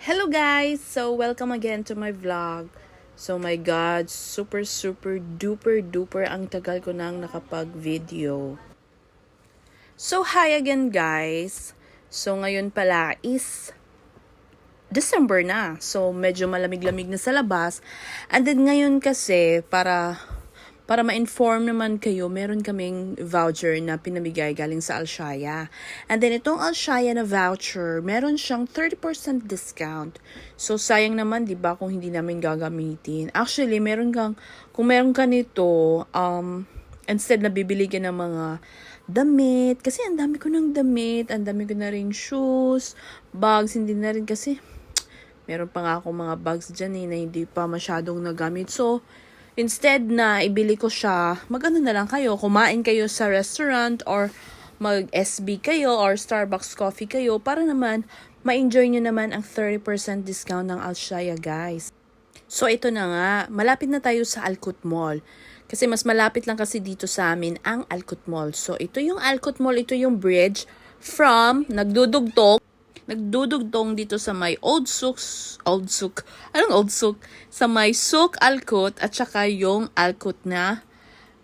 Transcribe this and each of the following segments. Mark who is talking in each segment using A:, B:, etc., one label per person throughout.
A: Hello guys! So, welcome again to my vlog. So, my God, super duper duper ang tagal ko nang nakapag-video. So, hi again guys! So, ngayon pala is December na. So, medyo malamig-lamig na sa labas. And then ngayon kasi, para ma-inform naman kayo, meron kaming voucher na pinamigay galing sa Alshaya. And then itong Alshaya na voucher, meron siyang 30% discount. So sayang naman, 'di ba, kung hindi namin gagamitin. Actually, kung meron ka nito, instead na bibili ka ng mga damit, kasi ang dami ko ng damit, ang dami ko na ring shoes, bags, hindi na rin kasi meron pa nga akong mga bags dyan na hindi pa masyadong nagamit. So, instead na ibili ko siya, mag-ano na lang kayo, kumain kayo sa restaurant or mag-SB kayo or Starbucks coffee kayo para naman ma-enjoy nyo naman ang 30% discount ng Alshaya, guys. So, ito na nga, malapit na tayo sa Alcott Mall. Kasi mas malapit lang kasi dito sa amin ang Alcott Mall. So, ito yung Alcott Mall, ito yung bridge from nagdudugtong dito sa may anong Old Souk? Sa may Souk Alcott at saka yung Alcott na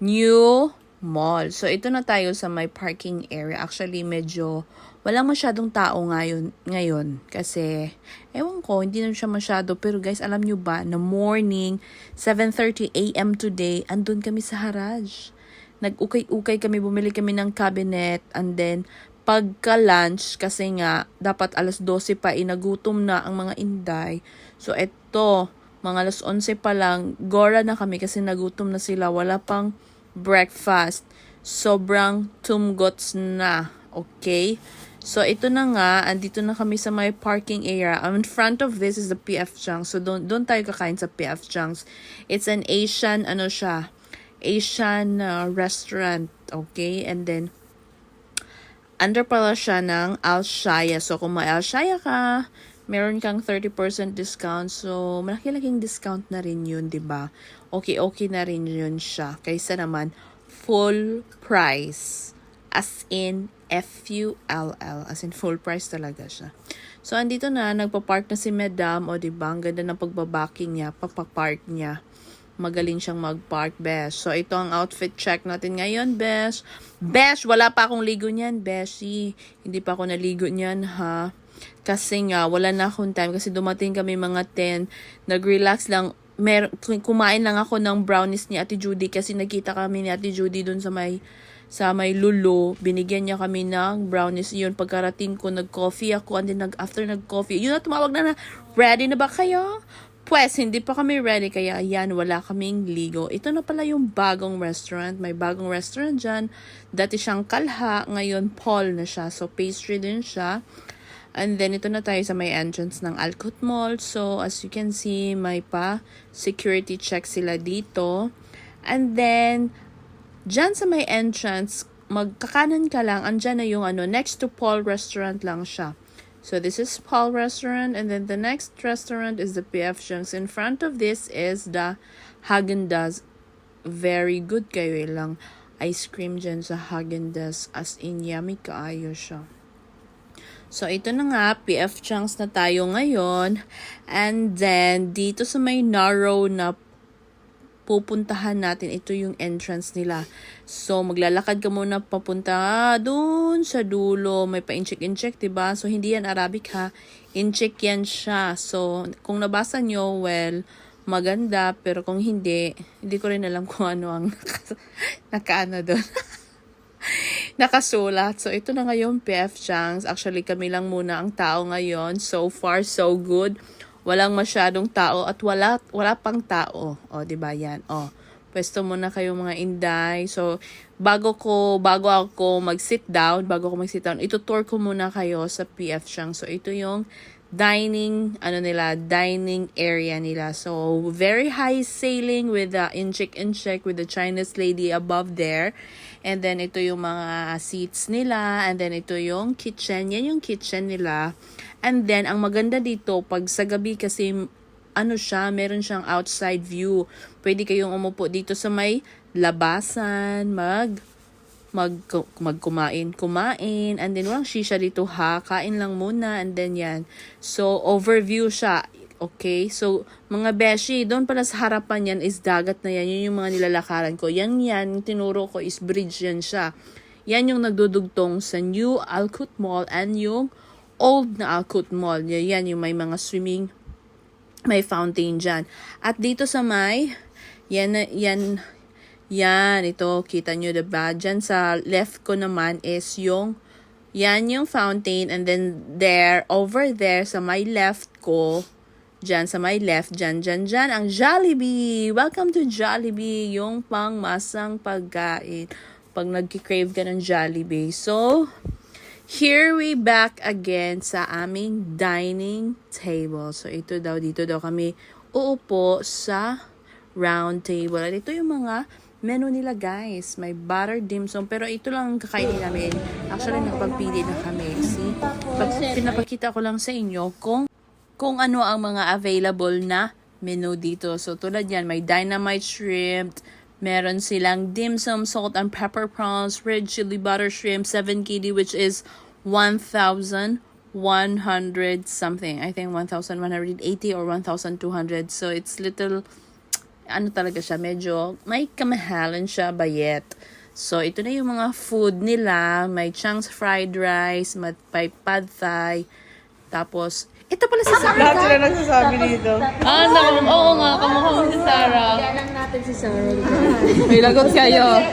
A: New Mall. So, ito na tayo sa may parking area. Actually, medyo walang masyadong tao ngayon. Kasi, ewan ko, hindi na siya masyado. Pero guys, alam nyo ba, na morning, 7:30 a.m. today, andun kami sa Haraj. Nag-ukay-ukay kami, bumili kami ng cabinet, and then, pagka-lunch, kasi nga, dapat alas 12 pa, inagutom na ang mga inday. So, eto, mga alas 11 pa lang, gora na kami kasi nagutom na sila. Wala pang breakfast. Sobrang tumgots na. Okay? So, ito na nga, andito na kami sa may parking area. In front of this is the PF Chang's. So, doon tayo kakain sa PF Chang's. It's an Asian, Asian restaurant. Okay? And then, under pala siya ng Alshaya. So, kung may Alshaya ka, meron kang 30% discount. So, malaki-laking discount na rin yun, di ba? Okay na rin yun siya. Kaysa naman, full price. As in, F-U-L-L. As in, full price talaga siya. So, andito na, nagpa-park na si Madam. O, di ba? Ang ganda ng pagbabaking niya, papapark niya. Magaling siyang mag-park, Besh. So, ito ang outfit check natin ngayon, Besh. Besh, wala pa akong ligo niyan, Beshi. Hindi pa ako naligo niyan, ha? Kasi nga, wala na akong time. Kasi dumating kami mga 10. Nag-relax lang. Kumain lang ako ng brownies ni Ate Judy. Kasi nakita kami ni Ate Judy dun sa may Lulu. Binigyan niya kami ng brownies. Yun, pagkarating ko, nag-coffee ako. And then, after nag-coffee, yun na, tumawag na, ready na ba kayo? Pues, hindi pa kami ready, kaya yan, wala kaming ligo. Ito na pala yung bagong restaurant. May bagong restaurant dyan. Dati siyang Kalha, ngayon Paul na siya. So, pastry din siya. And then, ito na tayo sa may entrance ng Alcott Mall. So, as you can see, may security check sila dito. And then, dyan sa may entrance, magkakanan ka lang, andyan na yung next to Paul restaurant lang siya. So, this is Paul Restaurant, and then the next restaurant is the PF Chang's. In front of this is the Häagen-Dazs. Very good kayo lang. Ice cream dyan sa Häagen-Dazs. As in, yummy kaayo siya. So, ito na nga, PF Chang's na tayo ngayon. And then, dito sa may narrow na pupuntahan natin, ito yung entrance nila. So, maglalakad ka muna papunta dun sa dulo. May pa-incheck, diba? So, hindi yan Arabic, ha? Incheck yan siya. So, kung nabasa nyo, well, maganda. Pero kung hindi ko rin alam kung ano ang nakaano dun. Nakasulat. So, ito na ngayon, PF Chang's. Actually, kami lang muna ang tao ngayon. So far, so good. Walang masyadong tao at wala pang tao. O, di ba yan? O, pwesto muna kayo mga inday. So, bago ako mag-sit down, itutour ko muna kayo sa PF Chang. So, ito yung dining area nila. So, very high ceiling with the in-check with the Chinese lady above there. And then, ito yung mga seats nila. And then, ito yung kitchen. Yan yung kitchen nila. And then, ang maganda dito, pag sa gabi kasi, meron siyang outside view. Pwede kayong umupo dito sa may labasan, kumain, and then walang shisha dito ha, kain lang muna, and then yan. So, overview siya. Okay, so mga beshi, doon pala sa harapan yan is dagat na yan. Yun yung mga nilalakaran ko. Yan, tinuro ko is bridge yan siya. Yan yung nagdudugtong sa New Alcott Mall and yung old na Alcott Mall. Yan yung may mga swimming, may fountain dyan. At dito sa may, yan, ito, kita nyo diba? Dyan sa left ko naman is yung, yan yung fountain, and then over there, sa my left ko, dyan sa my left, dyan, ang Jollibee. Welcome to Jollibee, yung pangmasang pagkain. Pag nagki-crave ka ng Jollibee. So, here we back again sa aming dining table. So, dito daw kami uupo sa round table. At ito yung mga menu nila, guys. May buttered dim sum. Pero ito lang ang kakainin namin. Actually, nagpagpili na kami. See? Pinapakita ko lang sa inyo kung ano ang mga available na menu dito. So, tulad yan, may dynamite shrimp, meron silang dim sum, salt and pepper prawns, red chili butter shrimp, 7 kg, which is 1,100 something. I think 1,180 or 1,200. So, it's little, ano talaga siya, medyo, may kamahalan siya, bayet. So, ito na yung mga food nila. May Chang's fried rice, may pad thai, tapos, ito pala si Sarah.
B: Lahat sila nagsasabi dito.
A: Oo nga, kamukha mo si Sarah.
C: Kaya natin si Sarah.
A: May lagot kayo.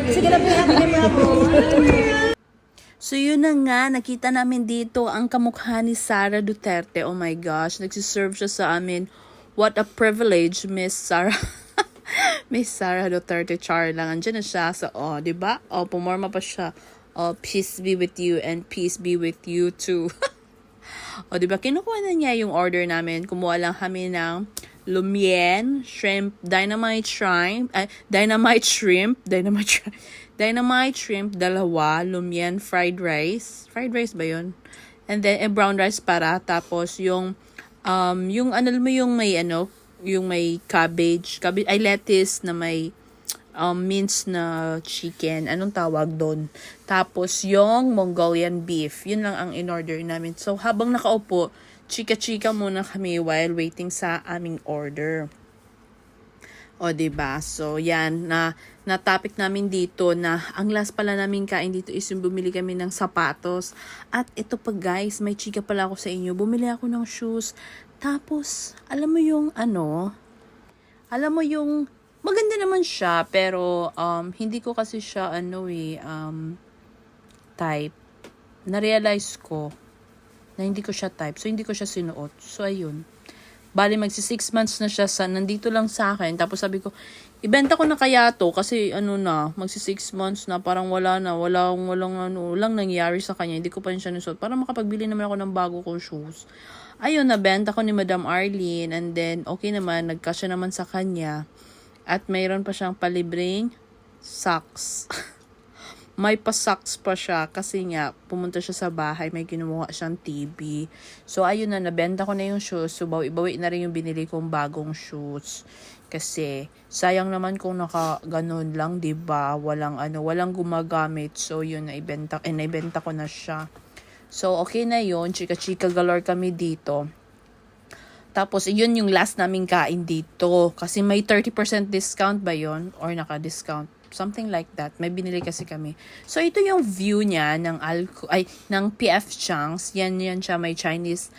C: Sige na, pinapili mo ako.
A: So yun na nga, nakita namin dito ang kamukha ni Sara Duterte. Oh my gosh, nagsiserve siya sa amin. What a privilege, Miss Sarah. Miss Sara Duterte, char lang. Andiyan na siya. So, diba? Pumorma pa siya. Peace be with you and peace be with you too. Diba? Kinukuha na niya yung order namin. Kumuha lang kami ng lumien, shrimp, dynamite shrimp, dalawa, lumien, fried rice. Fried rice ba yun? And then, brown rice para. Tapos, yung ano mo yung may, yung may cabbage, ay lettuce na may, minced na chicken. Anong tawag doon? Tapos, yung Mongolian beef. Yun lang ang in-order namin. So, habang nakaupo, chika-chika muna kami while waiting sa aming order. Diba? So, yan. Na-topic namin dito na ang last pala namin kain dito is yung bumili kami ng sapatos. At ito pa guys, may chika pala ako sa inyo. Bumili ako ng shoes. Tapos, alam mo yung maganda naman siya, pero hindi ko kasi siya type. Na-realize ko na hindi ko siya type. So, hindi ko siya sinuot. So, ayun. Bali, magsi 6 months na siya nandito lang sa akin. Tapos sabi ko, ibenta ko na kaya to kasi magsi 6 months na, parang walang nangyari sa kanya. Hindi ko pa siya nasuot. Para makapagbili naman ako ng bago kong shoes. Ayun, nabenta ko ni Madam Arlene, and then, okay naman, nagkasya naman sa kanya. At mayroon pa siyang palibreng socks. May pa-socks pa siya kasi nga, pumunta siya sa bahay, may kinuha siyang TV. So, ayun na, nabenta ko na yung shoes. So, bawi na rin yung binili kong bagong shoes. Kasi, sayang naman kung naka-ganon lang, diba? Walang gumagamit. So, yun, naibenta ko na siya. So, okay na yun. Chika-chika galore kami dito. Tapos, yun yung last naming kain dito. Kasi may 30% discount ba yun? Or naka-discount? Something like that. May binili kasi kami. So, ito yung view niya ng PF Chang's. Yan siya. May Chinese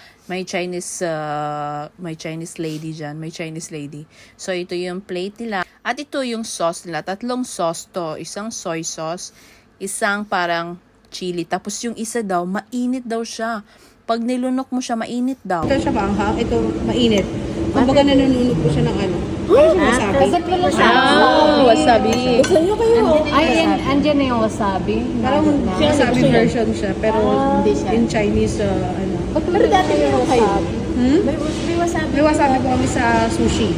A: lady dyan. May Chinese lady. So, ito yung plate nila. At ito yung sauce nila. 3 sauce to. Isang soy sauce. Isang parang chili. Tapos, yung isa daw, mainit daw siya. Pag nilunok mo siya, mainit daw.
B: Ito siya maanghang, ito mainit. Kumbaga nanununog ko siya ng wasabi.
C: Kasi pala siya.
A: Wasabi.
C: Gusto nyo kayo? Ay, andyan na yung wasabi.
B: Parang wasabi version siya, pero in Chinese,
C: Pero dati yung wasabi. May wasabi.
B: May wasabi ko kami sa sushi.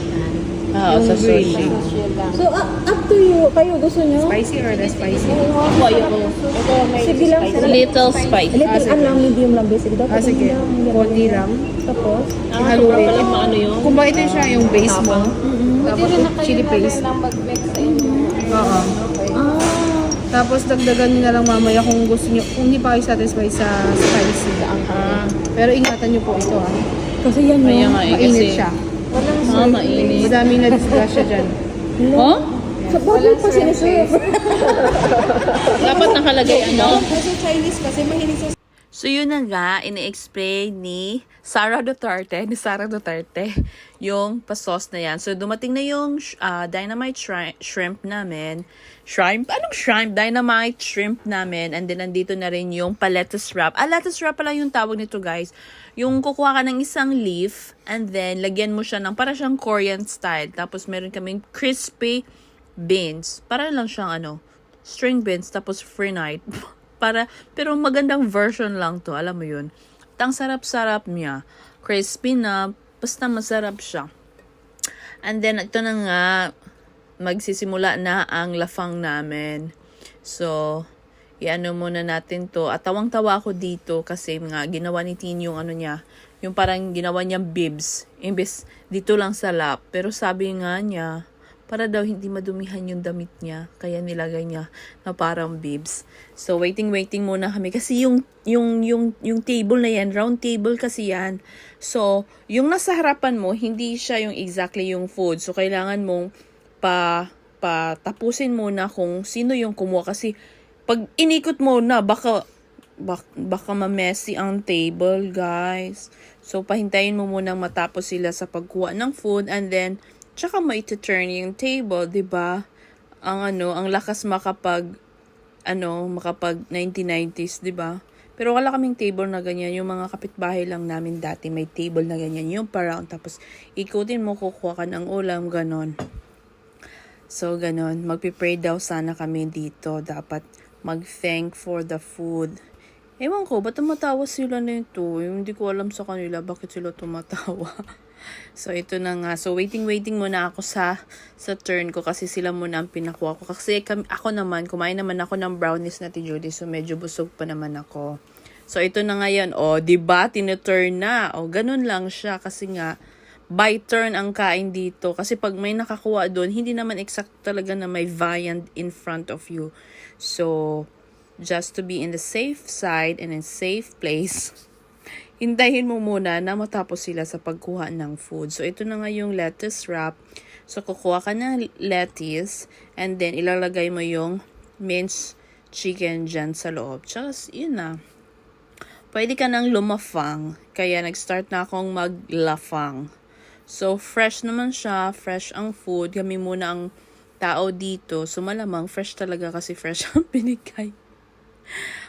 A: Sa sushi.
C: So, up to you. Kayo gusto nyo?
B: Spicy or less spicy?
C: Sige lang.
A: Little spicy.
C: Medium lang. Basic daw.
B: Sige. Konti lang.
C: Tapos?
B: Ihaluin. Kung ba ito siya yung base mo. Tapos chili paste.
C: mag-mix sa inyo.
B: Oo. Tapos dagdagan nyo na lang mamaya kung gusto nyo, kung hindi pa kayo satisfied sa spicy. Pero ingatan nyo po ito ha.
C: Kasi yan
A: Kaya
C: yung
A: nga eh,
B: Mainit
A: kasi...
B: siya.
A: mainit.
B: Madaming na-disgrasya dyan.
A: Oh?
C: sa bagay pa sinuserve.
A: Dapat nakalagay ano?
B: Kasi Chinese kasi mahilig sa
A: So yun na nga, ini-explain ni Sara Duterte, yung pasos na yan. So dumating na yung dynamite shrimp namin. Shrimp? Anong shrimp? Dynamite shrimp namin. And then nandito na rin yung lettuce wrap. Lettuce wrap pala yung tawag nito guys. Yung kukuha ka ng isang leaf and then lagyan mo siya ng para siyang Korean style. Tapos meron kaming crispy beans. Para lang siyang string beans tapos free-night. Pero magandang version lang to, alam mo yun. At ang sarap-sarap niya. Crispy na, basta masarap siya. And then, ito na nga, magsisimula na ang lafang namin. So, iano muna natin to. At tawang-tawa ako dito kasi nga, ginawa ni Tin yung niya, yung parang ginawa niyang bibs. Imbes, dito lang sa lap. Pero sabi nga niya, para daw hindi madumihan yung damit niya. Kaya nilagay niya na parang bibs. So, waiting muna kami. Kasi yung table na yan, round table kasi yan. So, yung nasa harapan mo, hindi siya yung exactly yung food. So, kailangan mong tapusin muna kung sino yung kumuha. Kasi, pag inikot mo na, baka ma-messy ang table, guys. So, pahintayin mo muna matapos sila sa pagkuha ng food. And then, tsaka may to-turn yung table, 'di ba? Ang lakas makapag 1990s, 'di ba? Pero wala kaming table na ganyan. Yung mga kapitbahay lang namin dati may table na ganyan. Yung parang tapos ikutin mo, kukuha ka ng ulam, ganon. So, ganon. Magpipray daw sana kami dito. Dapat mag-thank for the food. Ewan ko, ba't tumatawa sila nito? Hindi ko alam sa kanila bakit sila tumatawa. So, ito na nga. So, waiting muna ako sa turn ko kasi sila muna ang pinakuha ko. Kasi ako naman, kumain naman ako ng brownies na Judy. So, medyo busog pa naman ako. So, ito na nga yan. O, diba? Tinuturn na. O, ganun lang siya. Kasi nga, by turn ang kain dito. Kasi pag may nakakuha doon, hindi naman exact talaga na may viand in front of you. So, just to be in the safe side and in safe place, hintayin mo muna na matapos sila sa pagkuha ng food. So, ito na nga yung lettuce wrap. So, kukuha ka ng lettuce and then ilalagay mo yung minced chicken dyan sa loob. Just, yun na. Pwede ka nang lumafang. Kaya, nag-start na akong maglafang. So, fresh naman siya. Fresh ang food. Kami muna ang tao dito. So, malamang fresh talaga kasi fresh ang binigay.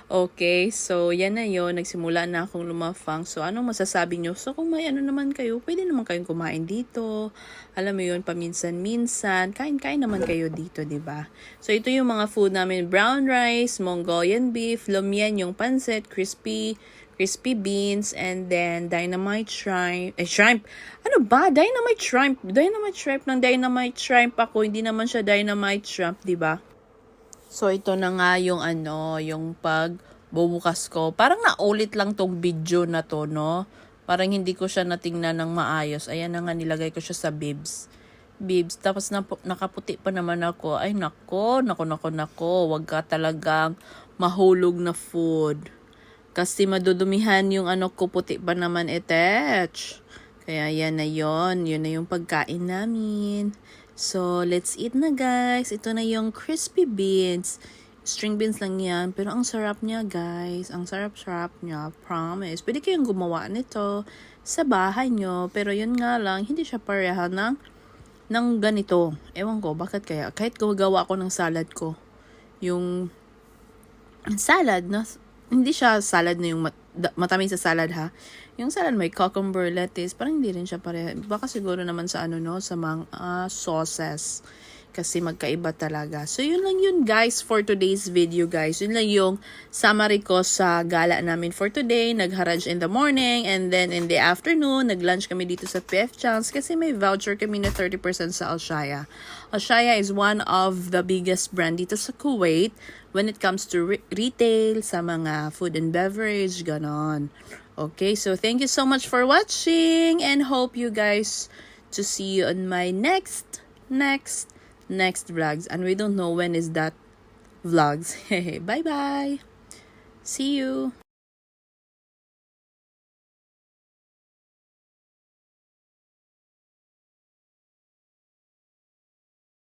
A: Okay, so yan na yun. Nagsimula na akong lumafang. So, anong masasabi nyo? So, kung may naman kayo, pwede naman kayong kumain dito. Alam mo yun, paminsan-minsan. Kain-kain naman kayo dito, diba? So, ito yung mga food namin. Brown rice, Mongolian beef, lumien yung pancit, crispy beans, and then dynamite shrimp. Ano ba? Dynamite shrimp. Dynamite shrimp ako. Hindi naman siya dynamite shrimp, diba? So, ito na nga yung yung pagbubukas ko. Parang naulit lang tong video na to, no? Parang hindi ko siya natingnan ng maayos. Ayan na nga, nilagay ko siya sa bibs. Tapos nakaputi pa naman ako. Ay, nako. Wag ka talagang mahulog na food. Kasi madudumihan yung ko, puti pa naman etech. Kaya yan na yon. Yun na yung pagkain namin. So, let's eat na guys. Ito na yung crispy beans. String beans lang yan. Pero ang sarap niya guys. Ang sarap-sarap niya. Promise. Pwede kayong gumawa nito sa bahay nyo. Pero yun nga lang, hindi siya pareha ng ganito. Ewan ko, bakit kaya? Kahit gumagawa ako ng salad ko. Yung salad na, hindi siya salad na yung matamis sa salad ha. Yung salad may cucumber, lettuce, parang hindi rin siya pareha. Baka siguro naman sa sa mga sauces. Kasi magkaiba talaga. So, yun lang yun guys for today's video guys. Yun lang yung summary ko sa gala namin for today. Nagharaj in the morning and then in the afternoon, nag-lunch kami dito sa PF Chance kasi may voucher kami na 30% sa Alshaya. Alshaya is one of the biggest brand dito sa Kuwait when it comes to retail, sa mga food and beverage, ganon. Okay, so thank you so much for watching and hope you guys to see you on my next vlogs. And we don't know when is that vlogs. Bye-bye! See you!